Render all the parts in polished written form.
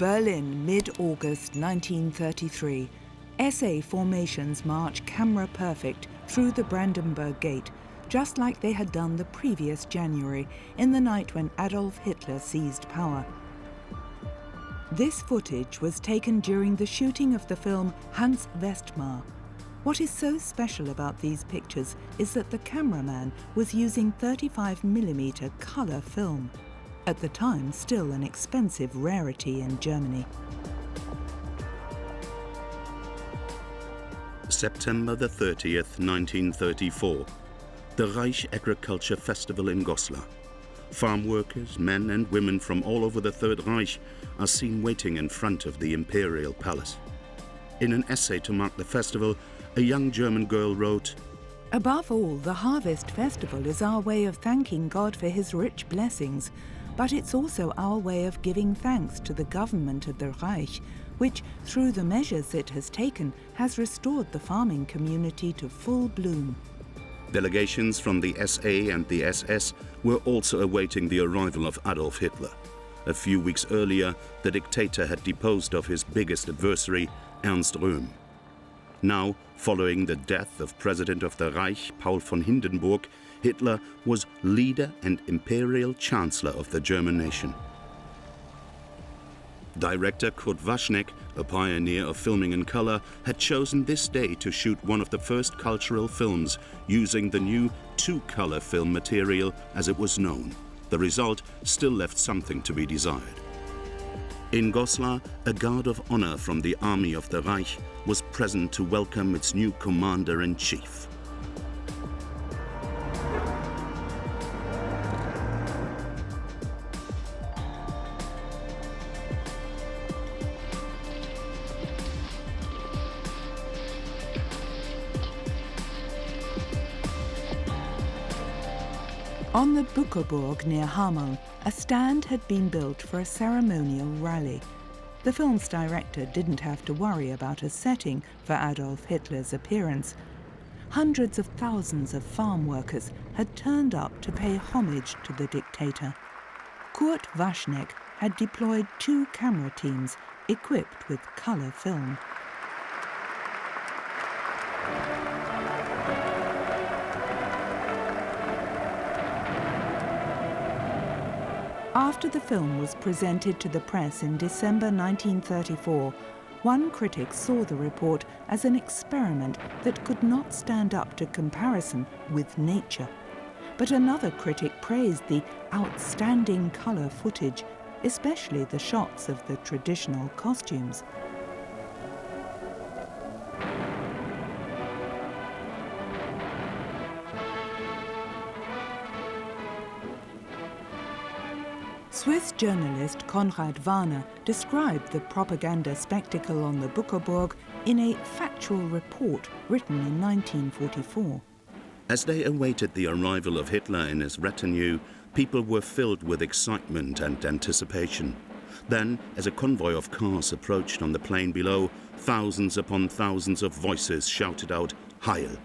Berlin, mid-August 1933. SA formations march camera perfect through the Brandenburg Gate, just like they had done the previous January, in the night when Adolf Hitler seized power. This footage was taken during the shooting of the film Hans Baur. What is so special about these pictures is that the cameraman was using 35mm colour film, at the time still an expensive rarity in Germany. September the 30th, 1934. The Reich Agriculture Festival in Goslar. Farm workers, men and women from all over the Third Reich are seen waiting in front of the Imperial Palace. In an essay to mark the festival, a young German girl wrote, "Above all, the Harvest Festival is our way of thanking God for his rich blessings, but it's also our way of giving thanks to the government of the Reich, which, through the measures it has taken, has restored the farming community to full bloom." Delegations from the SA and the SS were also awaiting the arrival of Adolf Hitler. A few weeks earlier, the dictator had deposed of his biggest adversary, Ernst Röhm. Now, following the death of President of the Reich, Paul von Hindenburg, Hitler was leader and imperial chancellor of the German nation. Director Kurt Waschneck, a pioneer of filming in color, had chosen this day to shoot one of the first cultural films using the new two-color film material as it was known. The result still left something to be desired. In Goslar, a guard of honor from the army of the Reich was present to welcome its new commander-in-chief. On the Buckerburg near Hamburg, a stand had been built for a ceremonial rally. The film's director didn't have to worry about a setting for Adolf Hitler's appearance. Hundreds of thousands of farm workers had turned up to pay homage to the dictator. Kurt Waschneck had deployed 2 camera teams equipped with color film. After the film was presented to the press in December 1934, one critic saw the report as an experiment that could not stand up to comparison with nature. But another critic praised the outstanding color footage, especially the shots of the traditional costumes. Swiss journalist Konrad Warner described the propaganda spectacle on the Buckerburg in a factual report written in 1944. As they awaited the arrival of Hitler and his retinue, people were filled with excitement and anticipation. Then, as a convoy of cars approached on the plain below, thousands upon thousands of voices shouted out, "Heil!"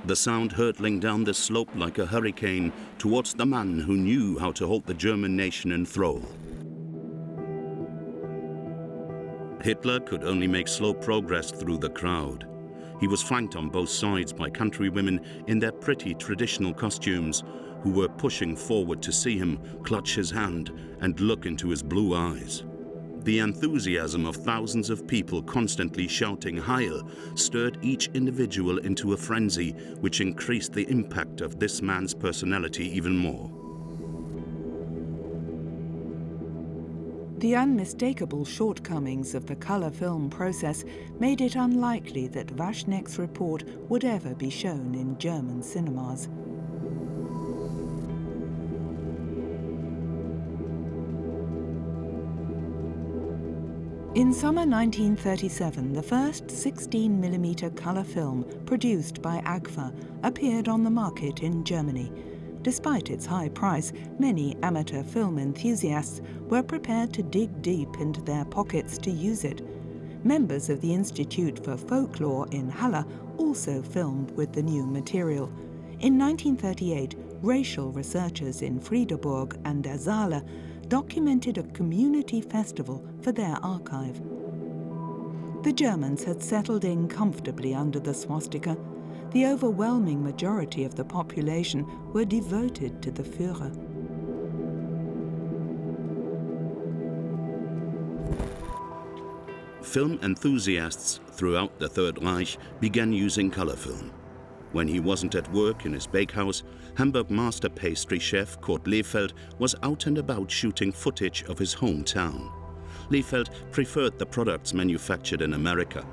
The sound hurtling down the slope like a hurricane towards the man who knew how to hold the German nation in thrall. Hitler could only make slow progress through the crowd. He was flanked on both sides by countrywomen in their pretty traditional costumes, who were pushing forward to see him, clutch his hand, and look into his blue eyes. The enthusiasm of thousands of people constantly shouting Heil stirred each individual into a frenzy, which increased the impact of this man's personality even more. The unmistakable shortcomings of the color film process made it unlikely that Waschneck's report would ever be shown in German cinemas. In summer 1937, the first 16mm color film produced by Agfa appeared on the market in Germany. Despite its high price, many amateur film enthusiasts were prepared to dig deep into their pockets to use it. Members of the Institute for Folklore in Halle also filmed with the new material. In 1938, racial researchers in Friedeburg and der Saale documented a community festival for their archive. The Germans had settled in comfortably under the swastika. The overwhelming majority of the population were devoted to the Führer. Film enthusiasts throughout the Third Reich began using color film. When he wasn't at work in his bakehouse, Hamburg master pastry chef Kurt Lehfeldt was out and about shooting footage of his hometown. Lehfeldt preferred the products manufactured in America.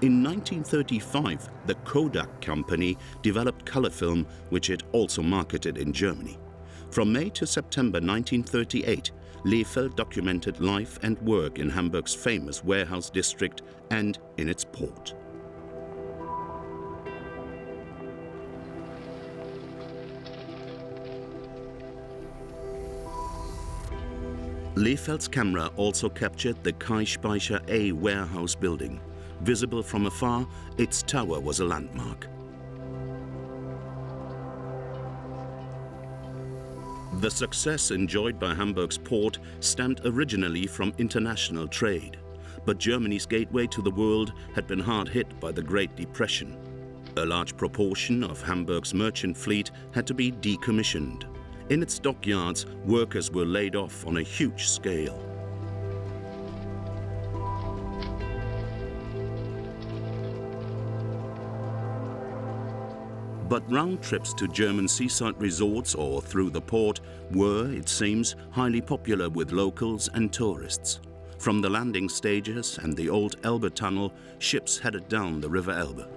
In 1935, the Kodak company developed color film, which it also marketed in Germany. From May to September 1938, Lehfeldt documented life and work in Hamburg's famous warehouse district and in its port. Lehfeldt's camera also captured the Kai-Speicher A warehouse building. Visible from afar, its tower was a landmark. The success enjoyed by Hamburg's port stemmed originally from international trade, but Germany's gateway to the world had been hard hit by the Great Depression. A large proportion of Hamburg's merchant fleet had to be decommissioned. In its dockyards, workers were laid off on a huge scale. But round trips to German seaside resorts or through the port were, it seems, highly popular with locals and tourists. From the landing stages and the old Elbe tunnel, ships headed down the River Elbe.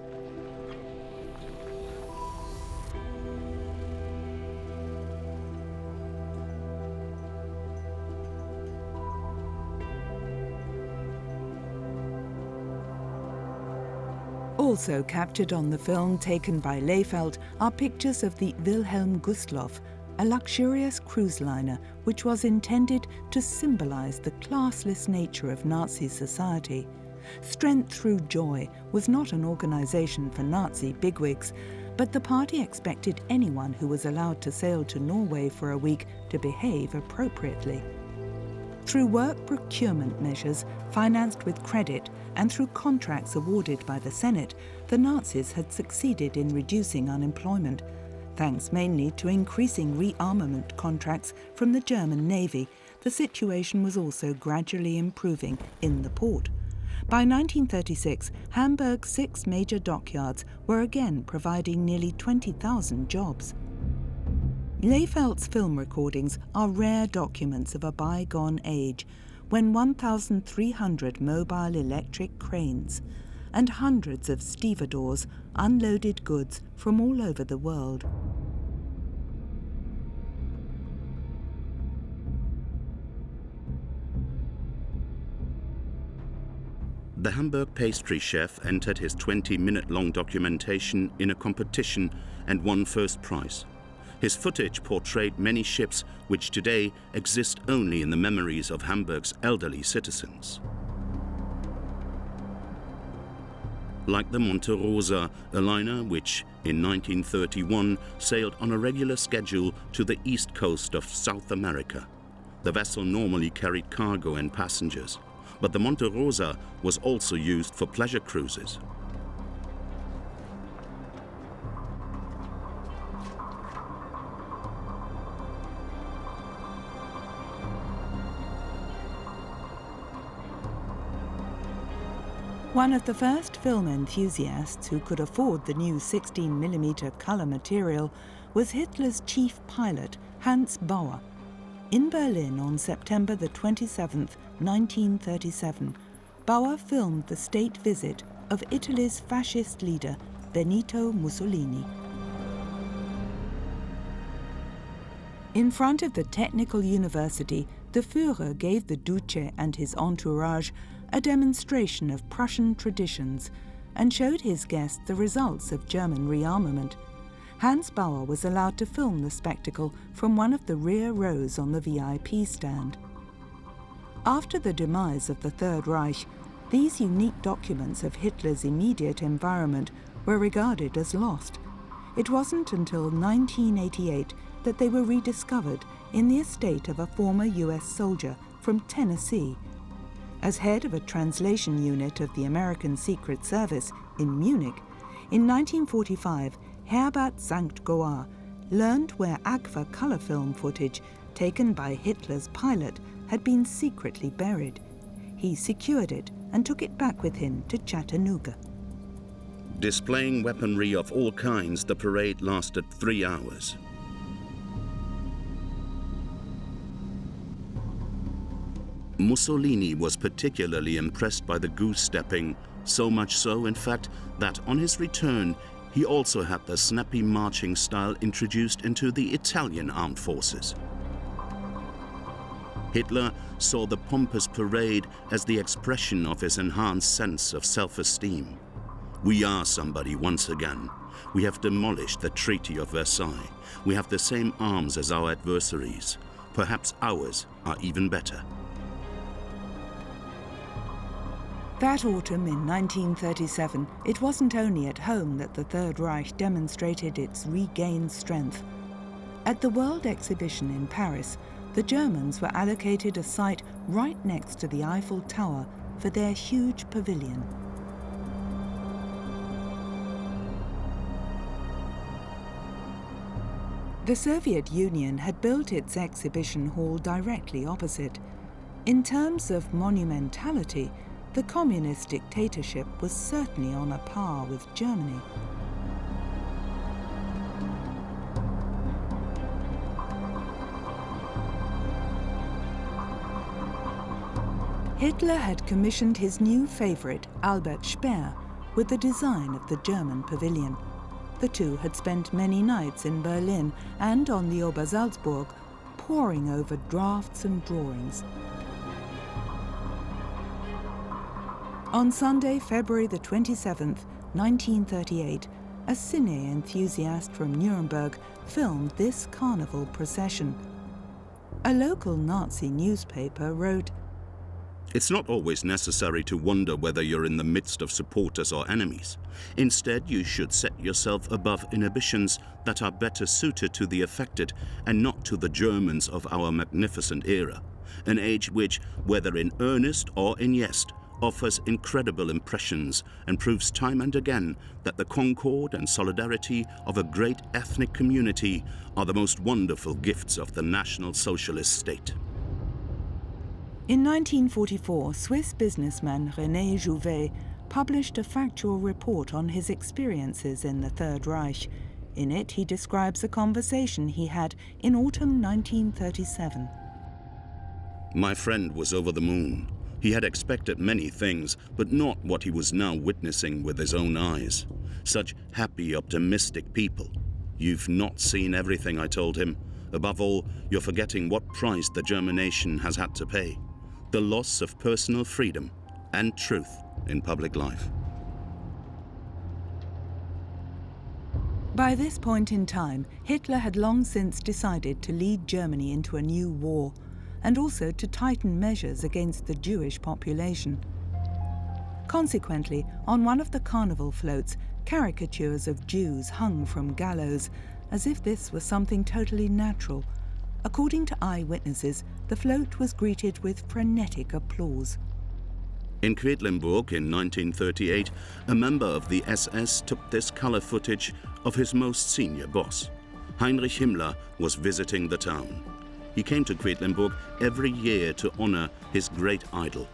Also captured on the film taken by Lehfeldt are pictures of the Wilhelm Gustloff, a luxurious cruise liner which was intended to symbolize the classless nature of Nazi society. Strength Through Joy was not an organization for Nazi bigwigs, but the party expected anyone who was allowed to sail to Norway for a week to behave appropriately. Through work procurement measures financed with credit and through contracts awarded by the Senate, the Nazis had succeeded in reducing unemployment. Thanks mainly to increasing rearmament contracts from the German Navy, the situation was also gradually improving in the port. By 1936, Hamburg's 6 major dockyards were again providing nearly 20,000 jobs. Lehfeldt's film recordings are rare documents of a bygone age, when 1,300 mobile electric cranes and hundreds of stevedores unloaded goods from all over the world. The Hamburg pastry chef entered his 20-minute-long documentation in a competition and won first prize. His footage portrayed many ships which today exist only in the memories of Hamburg's elderly citizens. Like the Monte Rosa, a liner which, in 1931, sailed on a regular schedule to the east coast of South America. The vessel normally carried cargo and passengers, but the Monte Rosa was also used for pleasure cruises. One of the first film enthusiasts who could afford the new 16mm color material was Hitler's chief pilot, Hans Baur. In Berlin on September the 27th, 1937, Baur filmed the state visit of Italy's fascist leader, Benito Mussolini. In front of the Technical University, the Führer gave the Duce and his entourage a demonstration of Prussian traditions and showed his guests the results of German rearmament. Hans Baur was allowed to film the spectacle from one of the rear rows on the VIP stand. After the demise of the Third Reich, these unique documents of Hitler's immediate environment were regarded as lost. It wasn't until 1988 that they were rediscovered in the estate of a former US soldier from Tennessee. As head of a translation unit of the American Secret Service in Munich, in 1945, Herbert Sankt Goar learned where Agfa color film footage taken by Hitler's pilot had been secretly buried. He secured it and took it back with him to Chattanooga. Displaying weaponry of all kinds, the parade lasted 3 hours. Mussolini was particularly impressed by the goose-stepping, so much so, in fact, that on his return, he also had the snappy marching style introduced into the Italian armed forces. Hitler saw the pompous parade as the expression of his enhanced sense of self-esteem. We are somebody once again. We have demolished the Treaty of Versailles. We have the same arms as our adversaries. Perhaps ours are even better. That autumn in 1937, it wasn't only at home that the Third Reich demonstrated its regained strength. At the World Exhibition in Paris, the Germans were allocated a site right next to the Eiffel Tower for their huge pavilion. The Soviet Union had built its exhibition hall directly opposite. In terms of monumentality, the communist dictatorship was certainly on a par with Germany. Hitler had commissioned his new favorite, Albert Speer, with the design of the German pavilion. The two had spent many nights in Berlin and on the Obersalzberg, poring over drafts and drawings. On Sunday, February the 27th, 1938, a cine enthusiast from Nuremberg filmed this carnival procession. A local Nazi newspaper wrote, "It's not always necessary to wonder whether you're in the midst of supporters or enemies. Instead, you should set yourself above inhibitions that are better suited to the affected and not to the Germans of our magnificent era, an age which, whether in earnest or in jest, offers incredible impressions and proves time and again that the concord and solidarity of a great ethnic community are the most wonderful gifts of the National Socialist state." In 1944, Swiss businessman René Jouvet published a factual report on his experiences in the Third Reich. In it, he describes a conversation he had in autumn 1937. "My friend was over the moon. He had expected many things, but not what he was now witnessing with his own eyes. Such happy, optimistic people. You've not seen everything, I told him. Above all, you're forgetting what price the German nation has had to pay. The loss of personal freedom and truth in public life." By this point in time, Hitler had long since decided to lead Germany into a new war, and also to tighten measures against the Jewish population. Consequently, on one of the carnival floats, caricatures of Jews hung from gallows, as if this was something totally natural. According to eyewitnesses, the float was greeted with frenetic applause. In Quedlinburg in 1938, a member of the SS took this color footage of his most senior boss. Heinrich Himmler was visiting the town. He came to Quedlinburg every year to honor his great idol.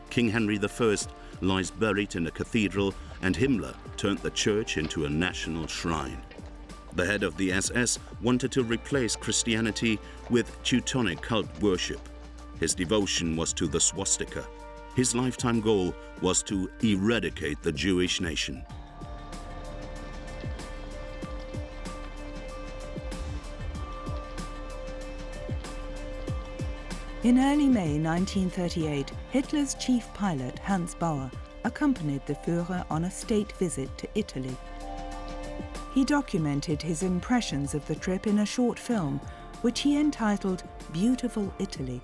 King Henry I lies buried in a cathedral, and Himmler turned the church into a national shrine. The head of the SS wanted to replace Christianity with Teutonic cult worship. His devotion was to the swastika. His lifetime goal was to eradicate the Jewish nation. In early May 1938, Hitler's chief pilot, Hans Baur, accompanied the Fura on a state visit to Italy. He documented his impressions of the trip in a short film, which he entitled Beautiful Italy.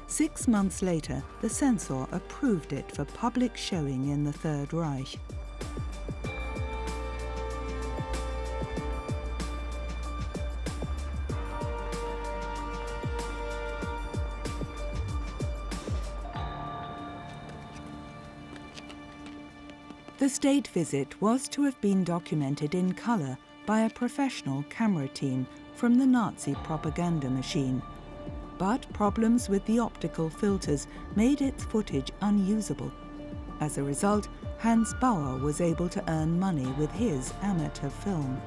6 months later, the censor approved it for public showing in the Third Reich. The state visit was to have been documented in color by a professional camera team from the Nazi propaganda machine. But problems with the optical filters made its footage unusable. As a result, Hans Baur was able to earn money with his amateur film.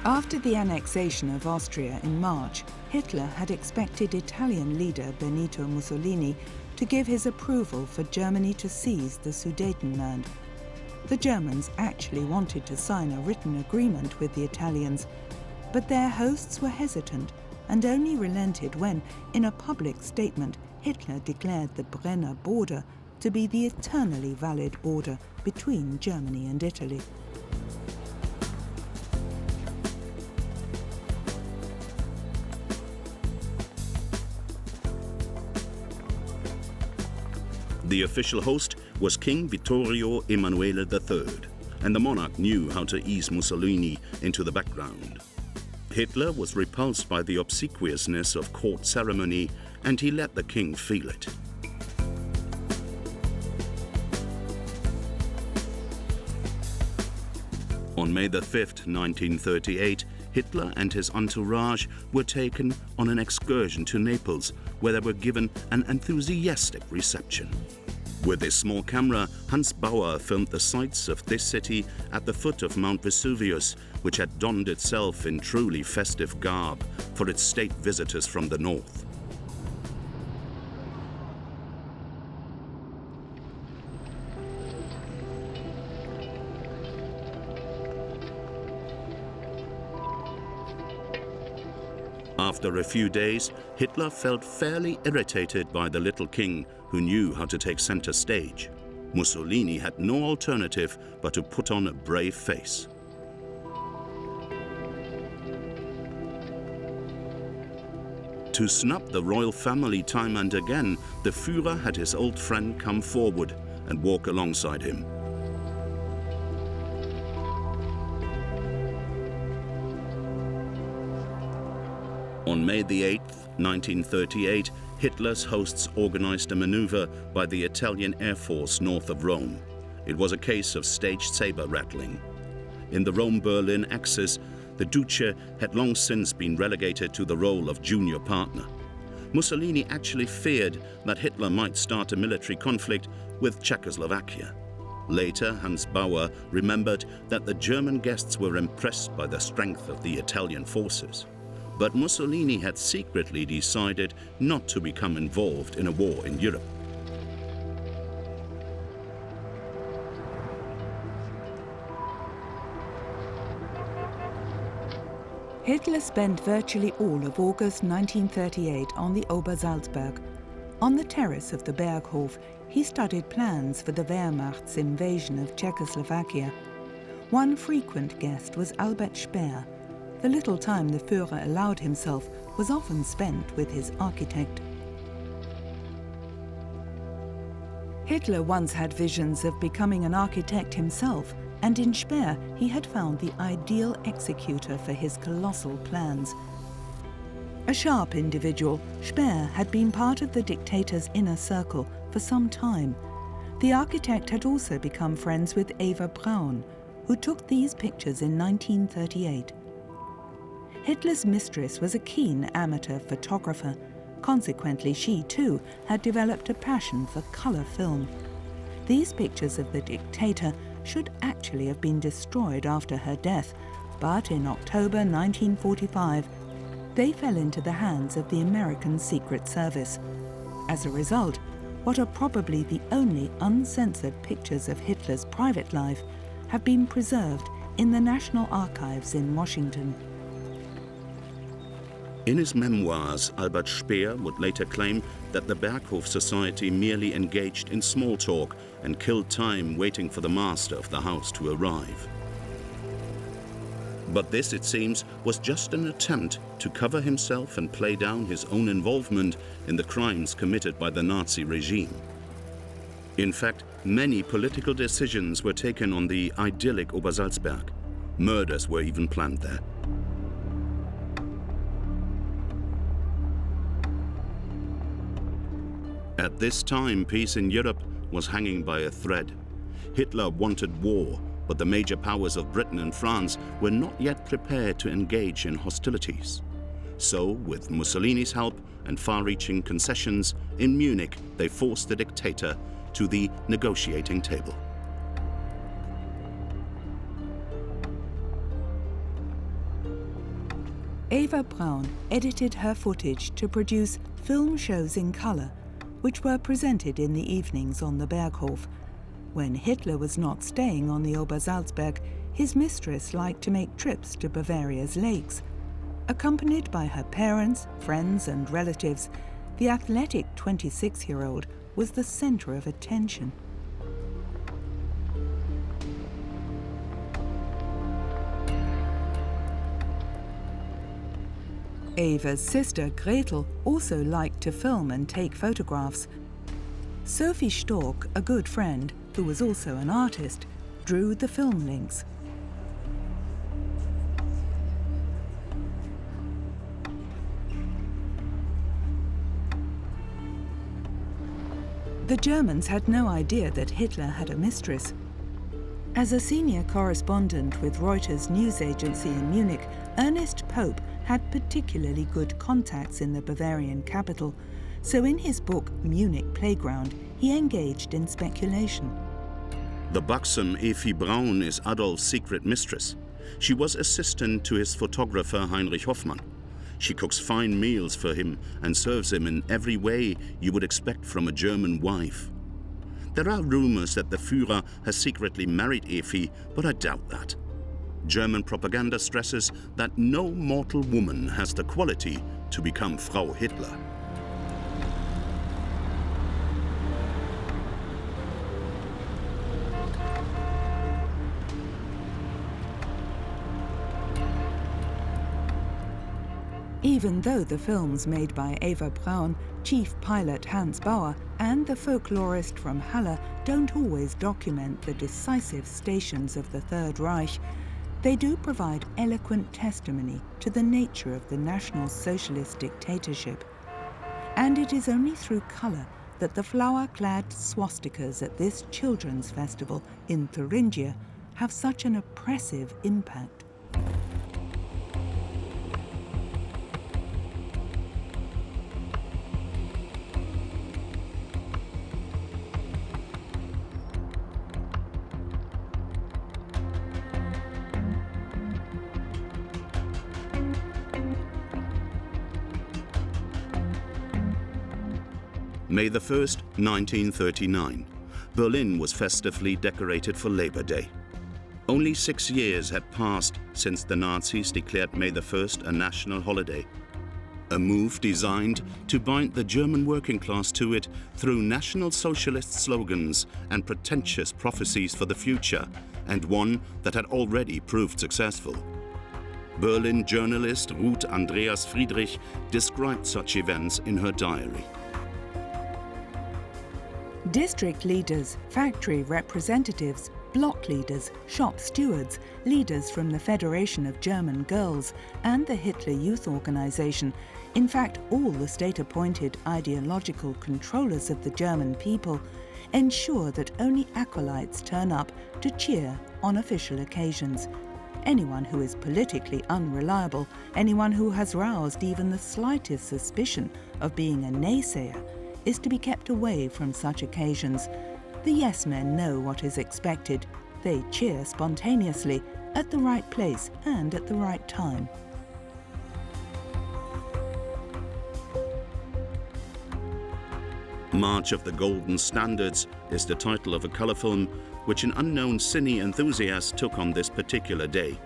After the annexation of Austria in March, Hitler had expected Italian leader Benito Mussolini to give his approval for Germany to seize the Sudetenland. The Germans actually wanted to sign a written agreement with the Italians, but their hosts were hesitant and only relented when, in a public statement, Hitler declared the Brenner border to be the eternally valid border between Germany and Italy. The official host was King Vittorio Emanuele III, and the monarch knew how to ease Mussolini into the background. Hitler was repulsed by the obsequiousness of court ceremony, and he let the king feel it. On May 5, 1938, Hitler and his entourage were taken on an excursion to Naples, where they were given an enthusiastic reception. With his small camera, Hans Baur filmed the sights of this city at the foot of Mount Vesuvius, which had donned itself in truly festive garb for its state visitors from the north. After a few days, Hitler felt fairly irritated by the little king, who knew how to take center stage. Mussolini had no alternative but to put on a brave face. To snub the royal family time and again, the Führer had his old friend come forward and walk alongside him. On May 8, 1938, Hitler's hosts organized a maneuver by the Italian Air Force north of Rome. It was a case of staged saber rattling. In the Rome-Berlin axis, the Duce had long since been relegated to the role of junior partner. Mussolini actually feared that Hitler might start a military conflict with Czechoslovakia. Later, Hans Baur remembered that the German guests were impressed by the strength of the Italian forces. But Mussolini had secretly decided not to become involved in a war in Europe. Hitler spent virtually all of August 1938 on the Obersalzberg. On the terrace of the Berghof, he studied plans for the Wehrmacht's invasion of Czechoslovakia. One frequent guest was Albert Speer. The little time the Führer allowed himself was often spent with his architect. Hitler once had visions of becoming an architect himself, and in Speer he had found the ideal executor for his colossal plans. A sharp individual, Speer had been part of the dictator's inner circle for some time. The architect had also become friends with Eva Braun, who took these pictures in 1938. Hitler's mistress was a keen amateur photographer. Consequently, she too had developed a passion for color film. These pictures of the dictator should actually have been destroyed after her death, but in October 1945, they fell into the hands of the American Secret Service. As a result, what are probably the only uncensored pictures of Hitler's private life have been preserved in the National Archives in Washington. In his memoirs, Albert Speer would later claim that the Berghof Society merely engaged in small talk and killed time waiting for the master of the house to arrive. But this, it seems, was just an attempt to cover himself and play down his own involvement in the crimes committed by the Nazi regime. In fact, many political decisions were taken on the idyllic Obersalzberg. Murders were even planned there. At this time, peace in Europe was hanging by a thread. Hitler wanted war, but the major powers of Britain and France were not yet prepared to engage in hostilities. So, with Mussolini's help and far-reaching concessions, in Munich they forced the dictator to the negotiating table. Eva Braun edited her footage to produce film shows in color, which were presented in the evenings on the Berghof. When Hitler was not staying on the Obersalzberg, his mistress liked to make trips to Bavaria's lakes. Accompanied by her parents, friends and relatives, the athletic 26-year-old was the center of attention. Eva's sister Gretel also liked to film and take photographs. Sophie Stork, a good friend, who was also an artist, drew the film links. The Germans had no idea that Hitler had a mistress. As a senior correspondent with Reuters news agency in Munich, Ernest Pope had particularly good contacts in the Bavarian capital, so in his book Munich Playground, he engaged in speculation. The buxom Eva Braun is Adolf's secret mistress. She was assistant to his photographer Heinrich Hoffmann. She cooks fine meals for him and serves him in every way you would expect from a German wife. There are rumors that the Fura has secretly married Eva, but I doubt that. German propaganda stresses that no mortal woman has the quality to become Frau Hitler. Even though the films made by Eva Braun, chief pilot Hans Baur, and the folklorist from Halle don't always document the decisive stations of the Third Reich, they do provide eloquent testimony to the nature of the National Socialist dictatorship. And it is only through colour that the flower-clad swastikas at this children's festival in Thuringia have such an oppressive impact. May 1st, 1939. Berlin was festively decorated for Labor Day. Only 6 years had passed since the Nazis declared May 1st a national holiday. A move designed to bind the German working class to it through National Socialist slogans and pretentious prophecies for the future, and one that had already proved successful. Berlin journalist Ruth Andreas Friedrich described such events in her diary. District leaders, factory representatives, block leaders, shop stewards, leaders from the Federation of German Girls and the Hitler Youth Organization, in fact all the state-appointed ideological controllers of the German people, ensure that only acolytes turn up to cheer on official occasions. Anyone who is politically unreliable, anyone who has roused even the slightest suspicion of being a naysayer, is to be kept away from such occasions. The yes-men know what is expected. They cheer spontaneously, at the right place and at the right time. March of the Golden Standards is the title of a colour film which an unknown cine enthusiast took on this particular day.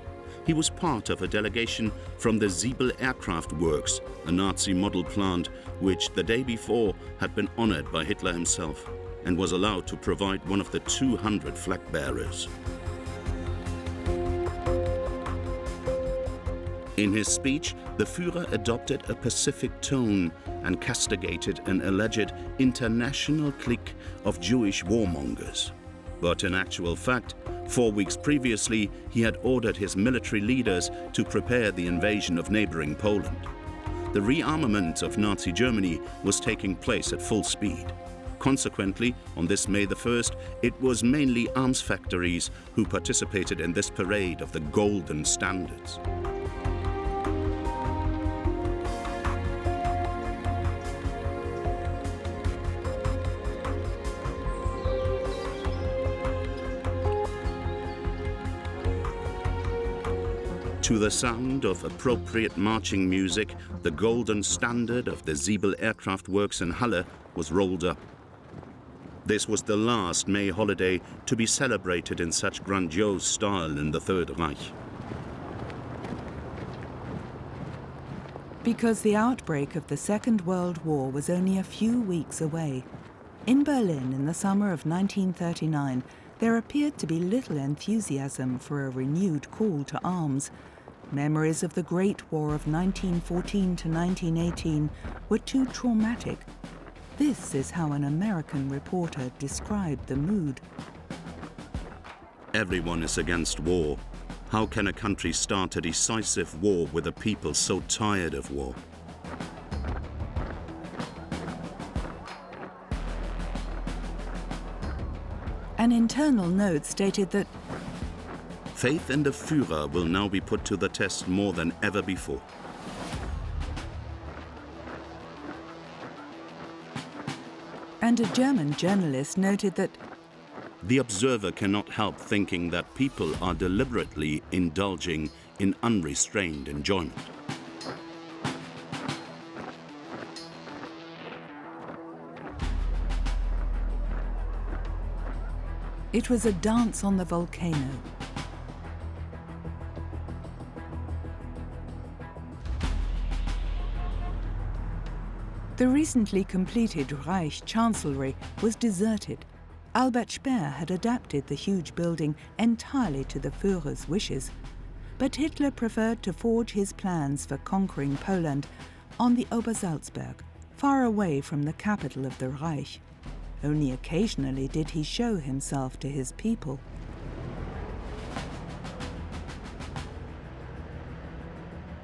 He was part of a delegation from the Siebel Aircraft Works, a Nazi model plant which the day before had been honoured by Hitler himself and was allowed to provide one of the 200 flag bearers. In his speech, the Führer adopted a pacific tone and castigated an alleged international clique of Jewish warmongers. But in actual fact, 4 weeks previously, he had ordered his military leaders to prepare the invasion of neighboring Poland. The rearmament of Nazi Germany was taking place at full speed. Consequently, on this May the 1st, it was mainly arms factories who participated in this parade of the golden standards. To the sound of appropriate marching music, the golden standard of the Siebel Aircraft Works in Halle was rolled up. This was the last May holiday to be celebrated in such grandiose style in the Third Reich. Because the outbreak of the Second World War was only a few weeks away. In Berlin in the summer of 1939, there appeared to be little enthusiasm for a renewed call to arms. Memories of the Great War of 1914 to 1918 were too traumatic. This is how an American reporter described the mood. Everyone is against war. How can a country start a decisive war with a people so tired of war? An internal note stated that faith in the Führer will now be put to the test more than ever before. And a German journalist noted that the observer cannot help thinking that people are deliberately indulging in unrestrained enjoyment. it was a dance on the volcano. The recently completed Reich Chancellery was deserted. Albert Speer had adapted the huge building entirely to the Führer's wishes, but Hitler preferred to forge his plans for conquering Poland on the Obersalzberg, far away from the capital of the Reich. Only occasionally did he show himself to his people.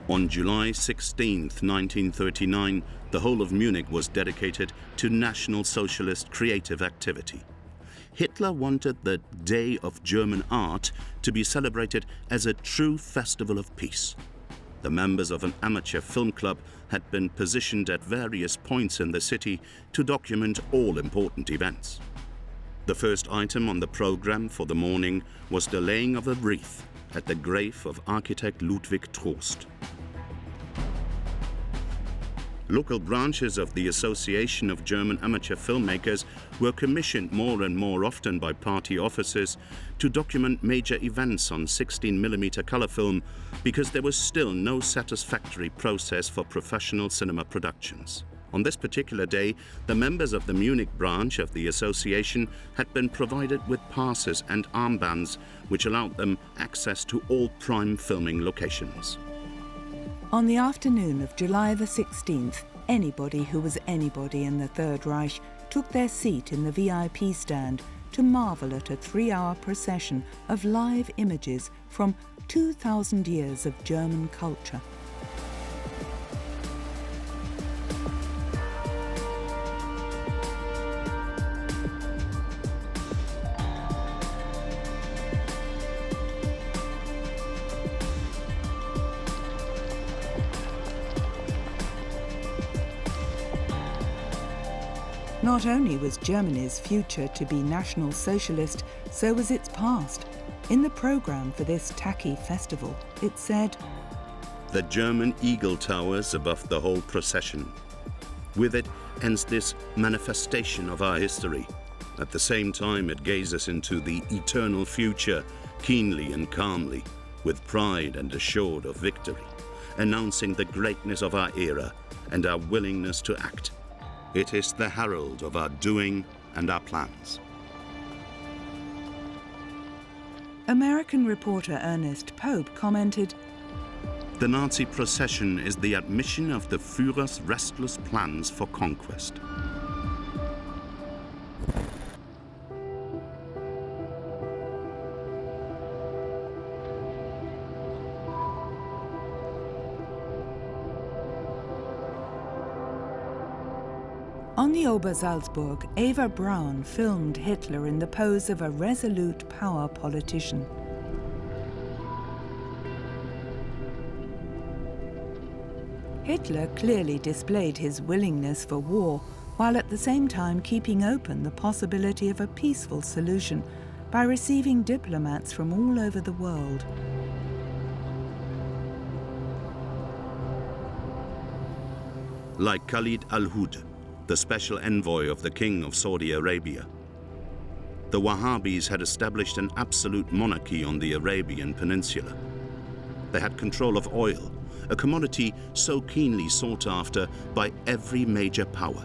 On July 16, 1939, the whole of Munich was dedicated to National Socialist creative activity. Hitler wanted the Day of German Art to be celebrated as a true festival of peace. The members of an amateur film club had been positioned at various points in the city to document all important events. The first item on the program for the morning was the laying of a wreath at the grave of architect Ludwig Trost. Local branches of the Association of German Amateur Filmmakers were commissioned more and more often by party officers to document major events on 16mm color film because there was still no satisfactory process for professional cinema productions. On this particular day, the members of the Munich branch of the association had been provided with passes and armbands which allowed them access to all prime filming locations. On the afternoon of July the 16th, anybody who was anybody in the Third Reich took their seat in the VIP stand to marvel at a 3-hour procession of live images from 2,000 years of German culture. Not only was Germany's future to be National Socialist, so was its past. In the program for this tacky festival, it said, "The German eagle towers above the whole procession. With it ends this manifestation of our history. At the same time, it gazes into the eternal future, keenly and calmly, with pride and assured of victory, announcing the greatness of our era and our willingness to act. It is the herald of our doing and our plans." American reporter Ernest Pope commented, The Nazi procession is the admission of the Führer's restless plans for conquest. On the Obersalzberg, Eva Braun filmed Hitler in the pose of a resolute power politician. Hitler clearly displayed his willingness for war, while at the same time keeping open the possibility of a peaceful solution by receiving diplomats from all over the world. Like Khalid al-Hud, the special envoy of the King of Saudi Arabia, the Wahhabis had established an absolute monarchy on the Arabian Peninsula. They had control of oil, a commodity so keenly sought after by every major power.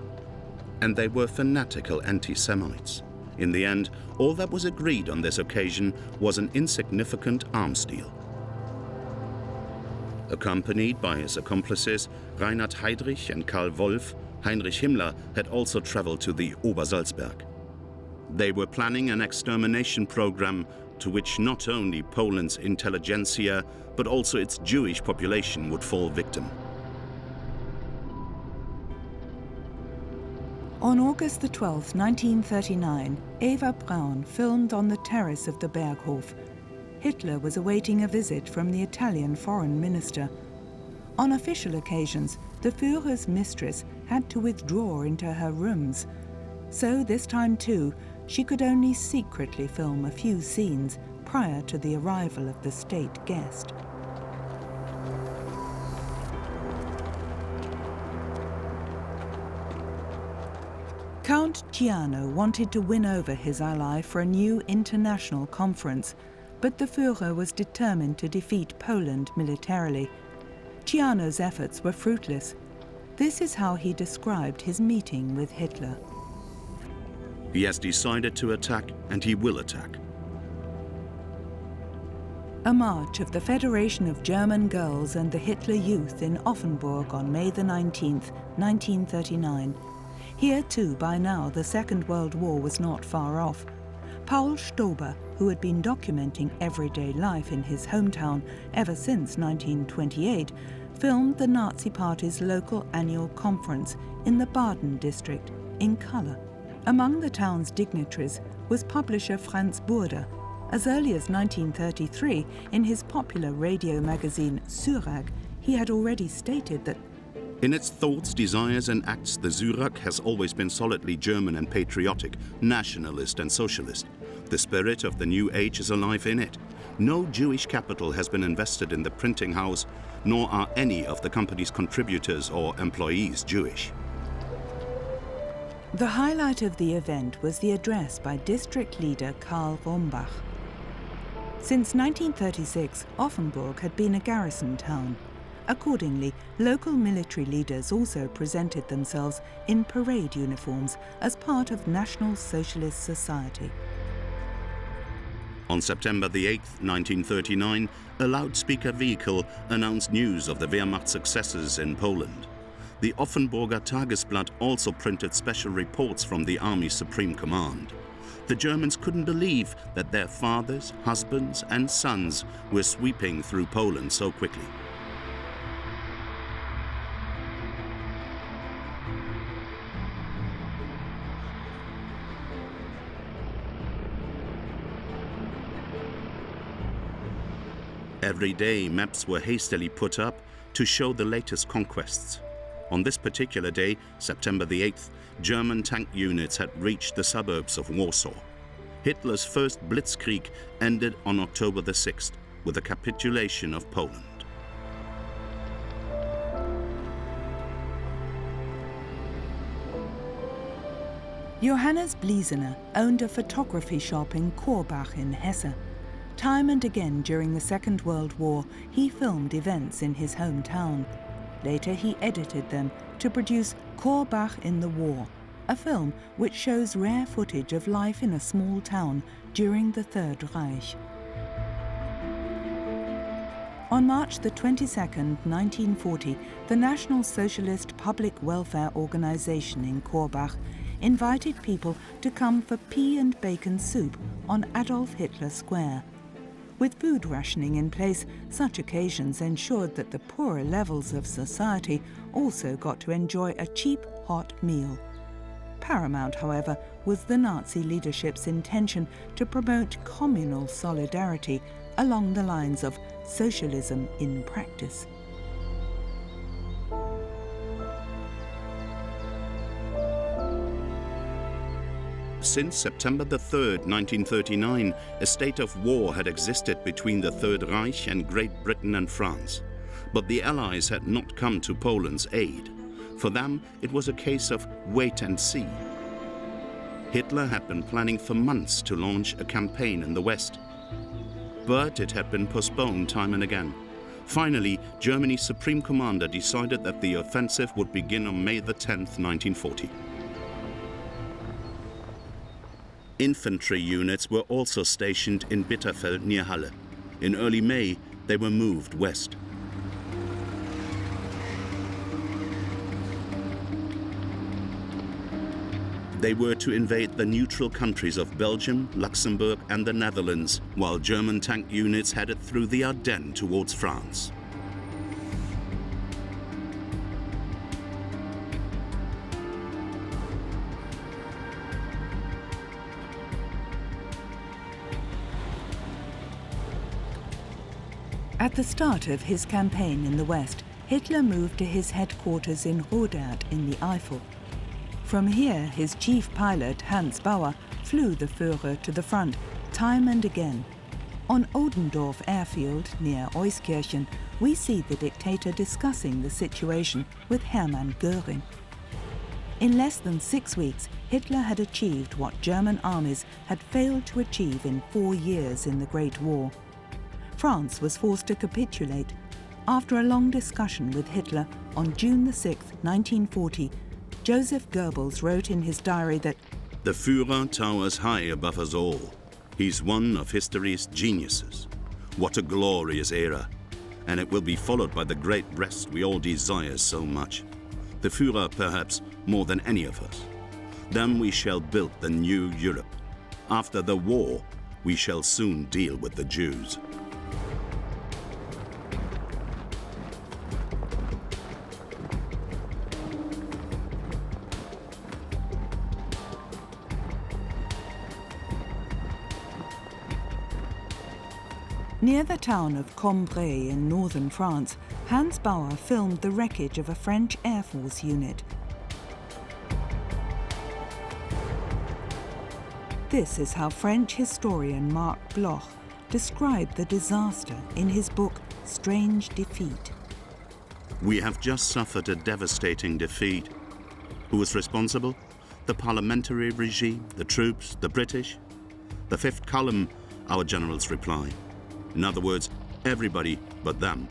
And they were fanatical anti-Semites. In the end, all that was agreed on this occasion was an insignificant arms deal. Accompanied by his accomplices, Reinhard Heydrich and Karl Wolff, Heinrich Himmler had also traveled to the Obersalzberg. They were planning an extermination program to which not only Poland's intelligentsia, but also its Jewish population would fall victim. On August the 12th, 1939, Eva Braun filmed on the terrace of the Berghof. Hitler was awaiting a visit from the Italian foreign minister. On official occasions, the Führer's mistress had to withdraw into her rooms. So this time too, she could only secretly film a few scenes prior to the arrival of the state guest. Count Ciano wanted to win over his ally for a new international conference, but the Führer was determined to defeat Poland militarily. Ciano's efforts were fruitless. This is how he described his meeting with Hitler. He has decided to attack, and he will attack. A march of the Federation of German Girls and the Hitler Youth in Offenburg on May the 19th, 1939. Here too, by now, the Second World War was not far off. Paul Stober, who had been documenting everyday life in his hometown ever since 1928, filmed the Nazi Party's local annual conference in the Baden district in colour. Among the town's dignitaries was publisher Franz Burda. As early as 1933, in his popular radio magazine Surag, he had already stated that in its thoughts, desires and acts, the Surag has always been solidly German and patriotic, nationalist and socialist. The spirit of the new age is alive in it. No Jewish capital has been invested in the printing house, nor are any of the company's contributors or employees Jewish. The highlight of the event was the address by district leader Karl Rombach. Since 1936, Offenburg had been a garrison town. Accordingly, local military leaders also presented themselves in parade uniforms as part of National Socialist Society. On September the 8th, 1939, a loudspeaker vehicle announced news of the Wehrmacht successes in Poland. The Offenburger Tagesblatt also printed special reports from the Army's Supreme Command. The Germans couldn't believe that their fathers, husbands and sons were sweeping through Poland so quickly. Every day, maps were hastily put up to show the latest conquests. On this particular day, September the 8th, German tank units had reached the suburbs of Warsaw. Hitler's first blitzkrieg ended on October the 6th with the capitulation of Poland. Johannes Bliesener owned a photography shop in Korbach in Hesse. Time and again during the Second World War, he filmed events in his hometown. Later he edited them to produce Korbach in the War, a film which shows rare footage of life in a small town during the Third Reich. On March the 22nd, 1940, the National Socialist Public Welfare Organization in Korbach invited people to come for pea and bacon soup on Adolf Hitler Square. With food rationing in place, such occasions ensured that the poorer levels of society also got to enjoy a cheap, hot meal. Paramount, however, was the Nazi leadership's intention to promote communal solidarity along the lines of socialism in practice. Since September the 3rd, 1939, a state of war had existed between the Third Reich and Great Britain and France. But the Allies had not come to Poland's aid. For them, it was a case of wait and see. Hitler had been planning for months to launch a campaign in the West. But it had been postponed time and again. Finally, Germany's Supreme Commander decided that the offensive would begin on May the 10th, 1940. Infantry units were also stationed in Bitterfeld near Halle. In early May, they were moved west. They were to invade the neutral countries of Belgium, Luxembourg and the Netherlands, while German tank units headed through the Ardennes towards France. At the start of his campaign in the West, Hitler moved to his headquarters in Rodert in the Eifel. From here, his chief pilot, Hans Baur, flew the Führer to the front, time and again. On Oldendorf airfield, near Euskirchen, we see the dictator discussing the situation with Hermann Göring. In less than 6 weeks, Hitler had achieved what German armies had failed to achieve in 4 years in the Great War. France was forced to capitulate. After a long discussion with Hitler on June 6, 1940, Joseph Goebbels wrote in his diary that the Führer towers high above us all. He's one of history's geniuses. What a glorious era. And it will be followed by the great rest we all desire so much. The Führer perhaps more than any of us. Then we shall build the new Europe. After the war, we shall soon deal with the Jews. Near the town of Cambrai in northern France, Hans Baur filmed the wreckage of a French Air Force unit. This is how French historian Marc Bloch described the disaster in his book Strange Defeat. We have just suffered a devastating defeat. Who was responsible? The parliamentary regime, the troops, the British? The fifth column, our generals reply. In other words, everybody but them.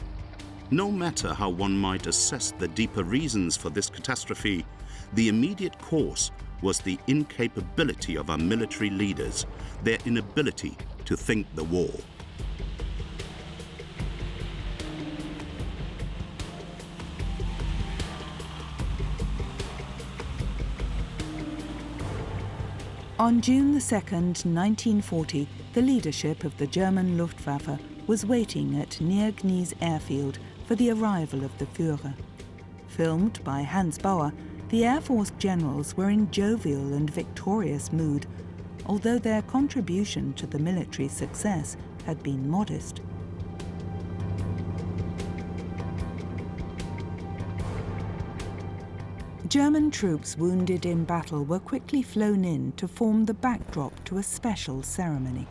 No matter how one might assess the deeper reasons for this catastrophe, the immediate cause was the incapability of our military leaders, their inability to think the war. On June 2nd, 1940, the leadership of the German Luftwaffe was waiting at Neergnies airfield for the arrival of the Führer. Filmed by Hans Baur, the Air Force generals were in jovial and victorious mood, although their contribution to the military success had been modest. German troops wounded in battle were quickly flown in to form the backdrop to a special ceremony.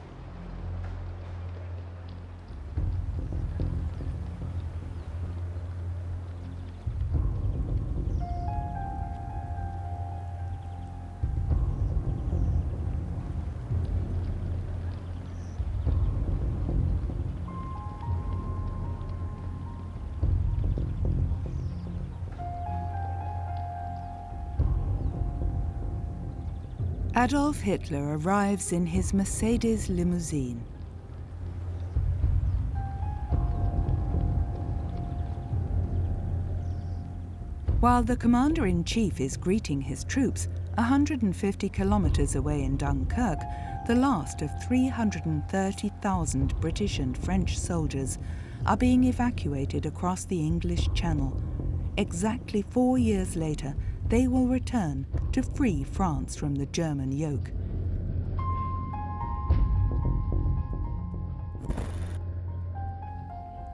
Adolf Hitler arrives in his Mercedes limousine. While the commander-in-chief is greeting his troops, 150 kilometers away in Dunkirk, the last of 330,000 British and French soldiers are being evacuated across the English Channel. Exactly 4 years later, they will return to free France from the German yoke.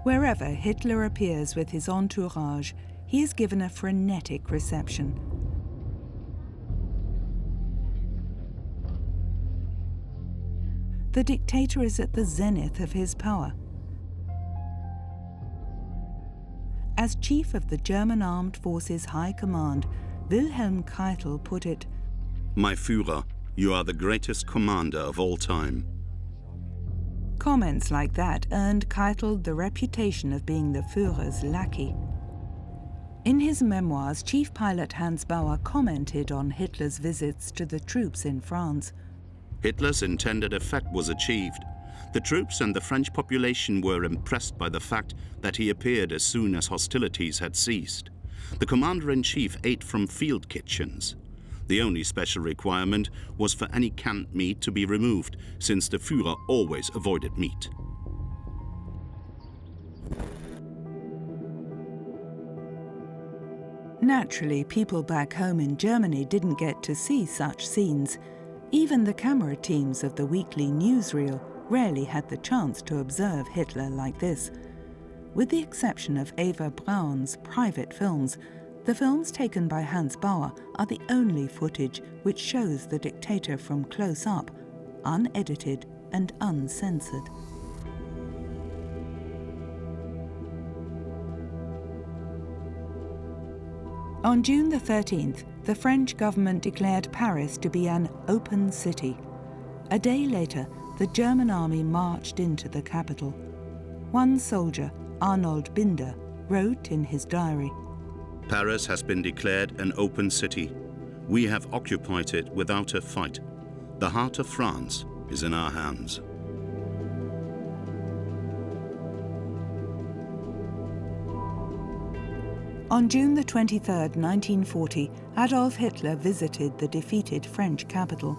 Wherever Hitler appears with his entourage, he is given a frenetic reception. The dictator is at the zenith of his power. As chief of the German Armed Forces High Command, Wilhelm Keitel put it, "My Führer, you are the greatest commander of all time." Comments like that earned Keitel the reputation of being the Führer's lackey. In his memoirs, Chief Pilot Hans Baur commented on Hitler's visits to the troops in France. Hitler's intended effect was achieved. The troops and the French population were impressed by the fact that he appeared as soon as hostilities had ceased. The commander-in-chief ate from field kitchens. The only special requirement was for any canned meat to be removed, since the Führer always avoided meat. Naturally, people back home in Germany didn't get to see such scenes. Even the camera teams of the weekly newsreel rarely had the chance to observe Hitler like this. With the exception of Eva Braun's private films, the films taken by Hans Baur are the only footage which shows the dictator from close up, unedited and uncensored. On June the 13th, the French government declared Paris to be an open city. A day later, the German army marched into the capital. One soldier, Arnold Binder, wrote in his diary, "Paris has been declared an open city. We have occupied it without a fight. The heart of France is in our hands." On June the 23rd, 1940, Adolf Hitler visited the defeated French capital.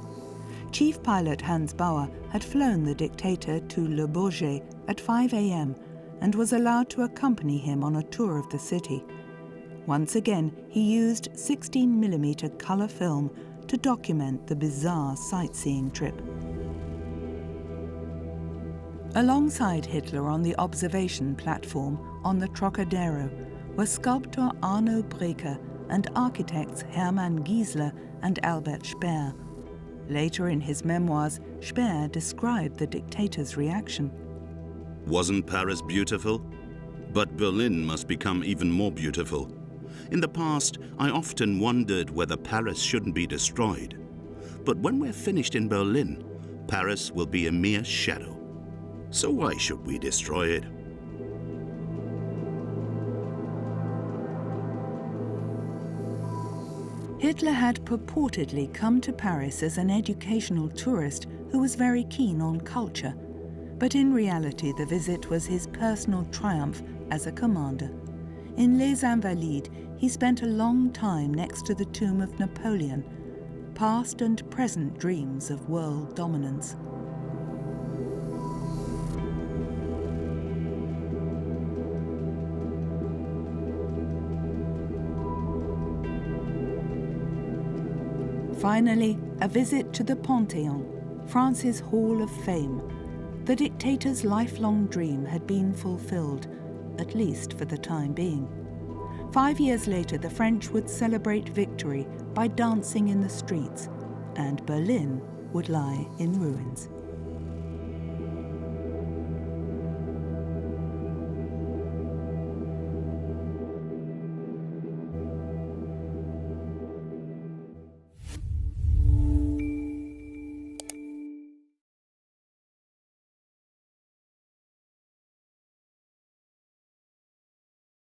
Chief pilot Hans Baur had flown the dictator to Le Bourget at 5 a.m. and was allowed to accompany him on a tour of the city. Once again, he used 16mm color film to document the bizarre sightseeing trip. Alongside Hitler on the observation platform on the Trocadero were sculptor Arno Breker and architects Hermann Giesler and Albert Speer. Later in his memoirs, Speer described the dictator's reaction. "Wasn't Paris beautiful? But Berlin must become even more beautiful. In the past, I often wondered whether Paris shouldn't be destroyed. But when we're finished in Berlin, Paris will be a mere shadow. So why should we destroy it?" Hitler had purportedly come to Paris as an educational tourist who was very keen on culture. But in reality, the visit was his personal triumph as a commander. In Les Invalides, he spent a long time next to the tomb of Napoleon, past and present dreams of world dominance. Finally, a visit to the Panthéon, France's Hall of Fame. The dictator's lifelong dream had been fulfilled, at least for the time being. 5 years later, the French would celebrate victory by dancing in the streets, and Berlin would lie in ruins.